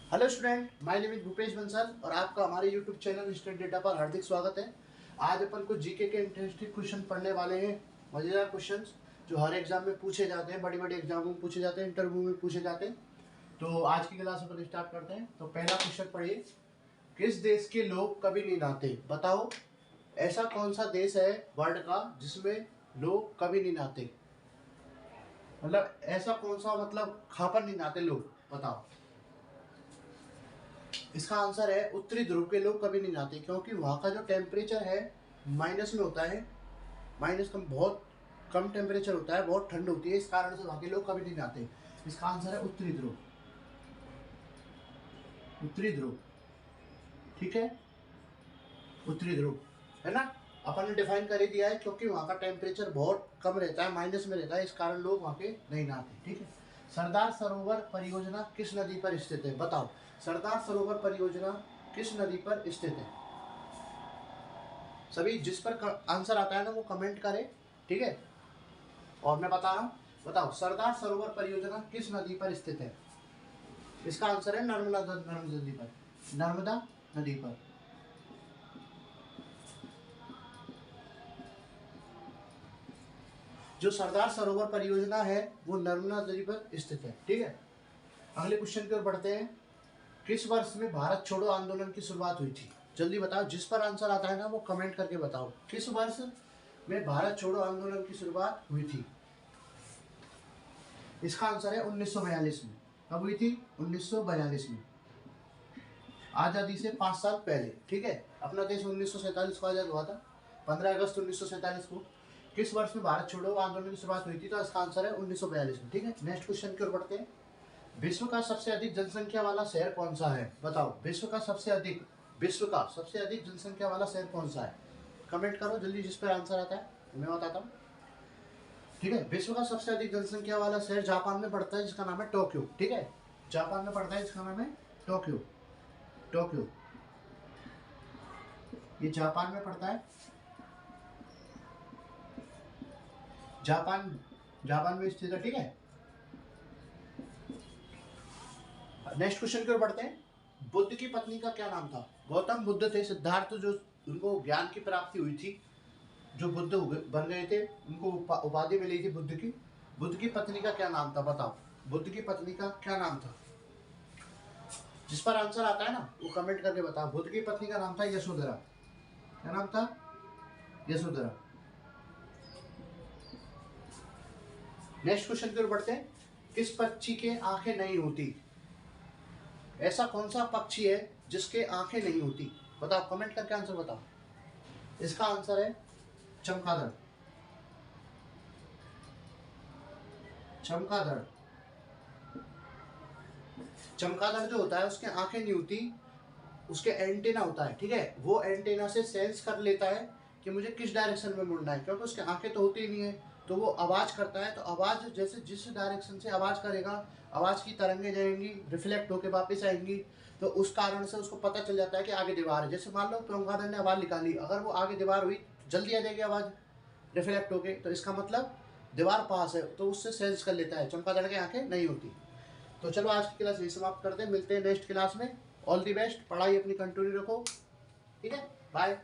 Hello student, my name is Bhupesh Bansal और आपका हमारे यूट्यूब चैनल इंस्टेंट डेटा पर हार्दिक स्वागत है। आज अपन को जीके के इंटरेस्टिंग क्वेश्चन पढ़ने वाले हैं। मजेदार क्वेश्चंस जो हर एग्जाम में पूछे जाते हैं, बड़ी बड़ी एग्जामों में पूछे जाते हैं, इंटरव्यू में पूछे जाते हैं। तो आज की क्लास अपन स्टार्ट करते हैं। तो पहला क्वेश्चन पढ़िए, किस देश के लोग कभी नहीं नहाते? बताओ ऐसा कौन सा देश है वर्ल्ड का जिसमें लोग कभी नहीं नहाते? मतलब ऐसा कौन सा, मतलब खापर नहीं नहाते लोग, बताओ। इसका आंसर है उत्तरी ध्रुव के लोग कभी नहीं नहाते, क्योंकि वहाँ का जो टेम्परेचर है माइनस में होता है। माइनस कम, बहुत कम टेम्परेचर होता है, बहुत ठंड होती है, इस कारण से वहाँ के लोग कभी नहीं नहाते। इसका आंसर है उत्तरी ध्रुव। उत्तरी ध्रुव, ठीक है, उत्तरी ध्रुव, है ना। अपन ने डिफाइन कर ही दिया है, क्योंकि वहाँ का टेम्परेचर बहुत कम रहता है, माइनस में रहता है, इस कारण लोग वहाँ पे नहीं नहाते। ठीक है। सरदार सरोवर परियोजना किस नदी पर स्थित है? बताओ सरदार सरोवर परियोजना किस नदी पर स्थित है? सभी जिस पर आंसर आता है ना वो कमेंट करें, ठीक है। और मैं बता रहा हूँ, बताओ सरदार सरोवर परियोजना किस नदी पर स्थित है? इसका आंसर है नर्मदा नदी पर। नर्मदा नदी पर। जो सरदार सरोवर परियोजना है वो नर्मदा नदी पर स्थित है। ठीक है। अगले क्वेश्चन की ओर बढ़ते हैं। किस वर्ष में भारत छोड़ो आंदोलन की शुरुआत हुई थी? जल्दी बताओ, जिस पर आंसर आता है ना वो कमेंट करके बताओ। किस वर्ष में भारत छोड़ो आंदोलन की शुरुआत हुई थी? इसका आंसर है 1942 में। कब हुई थी? 1942 में, आजादी से 5 साल पहले। ठीक है। अपना देश 1947 को आजाद हुआ था, 15 अगस्त 1947 को। किस वर्ष में भारत छोड़ो आंदोलन की शुरुआत हुई थी? तो इसका आंसर है 1942 में। ठीक है। नेक्स्ट क्वेश्चन की ओर बढ़ते हैं। विश्व का सबसे अधिक जनसंख्या वाला शहर कौन सा है? बताओ विश्व का सबसे अधिक जनसंख्या वाला शहर कौन सा है? कमेंट करो जल्दी, जिस पर आंसर आता है मैं बताता हूँ। ठीक है। विश्व का सबसे अधिक जनसंख्या वाला शहर जापान में पड़ता है, जिसका नाम है टोक्यो। ठीक है। जापान में पड़ता है, जिसका नाम है टोक्यो। टोक्यो, ये जापान में पड़ता है। जापान, जापान में स्थित है। ठीक है। नेक्स्ट क्वेश्चन की ओर बढ़ते हैं। बुद्ध की पत्नी का क्या नाम था? गौतम बुद्ध थे, सिद्धार्थ जो उनको ज्ञान की प्राप्ति हुई थी, जो बुद्ध बन गए थे, उनको उपाधि मिली थी बुद्ध की। बुद्ध की पत्नी का क्या नाम था? बताओ बुद्ध की पत्नी का क्या नाम था? जिस पर आंसर आता है ना वो कमेंट करके बताओ। बुद्ध की पत्नी का नाम था यशोधरा। क्या नाम था? यशोधरा। नेक्स्ट क्वेश्चन की ओर बढ़ते हैं। किस पक्षी के आंखें नहीं होती? ऐसा कौन सा पक्षी है जिसके आंखें नहीं होती? बताओ, कमेंट करके आंसर बताओ। इसका आंसर है चमगादड़। चमगादड़, चमगादड़ जो होता है उसके आंखें नहीं होती, उसके एंटेना होता है। ठीक है। वो एंटेना से सेंस कर लेता है कि मुझे किस डायरेक्शन में मुड़ना है, क्योंकि उसके आंखें तो होती ही नहीं है। तो वो आवाज करता है, तो आवाज जैसे जिस डायरेक्शन से आवाज करेगा, आवाज की तरंगें जाएंगी, रिफ्लेक्ट होकर वापस आएंगी, तो उस कारण से उसको पता चल जाता है कि आगे दीवार है। जैसे मान लो चमगादड़ ने आवाज निकाली, अगर वो आगे दीवार हुई जल्दी आ जाएगी आवाज रिफ्लेक्ट होके, तो इसका मतलब दीवार पास है, तो उससे सेंस कर लेता है। चमगादड़ की आंखें नहीं होती। तो चलो आज की क्लास यही समाप्त करते हैं, मिलते हैं नेक्स्ट क्लास में। ऑल दी बेस्ट, पढ़ाई अपनी कंटिन्यू रखो। ठीक है, बाय।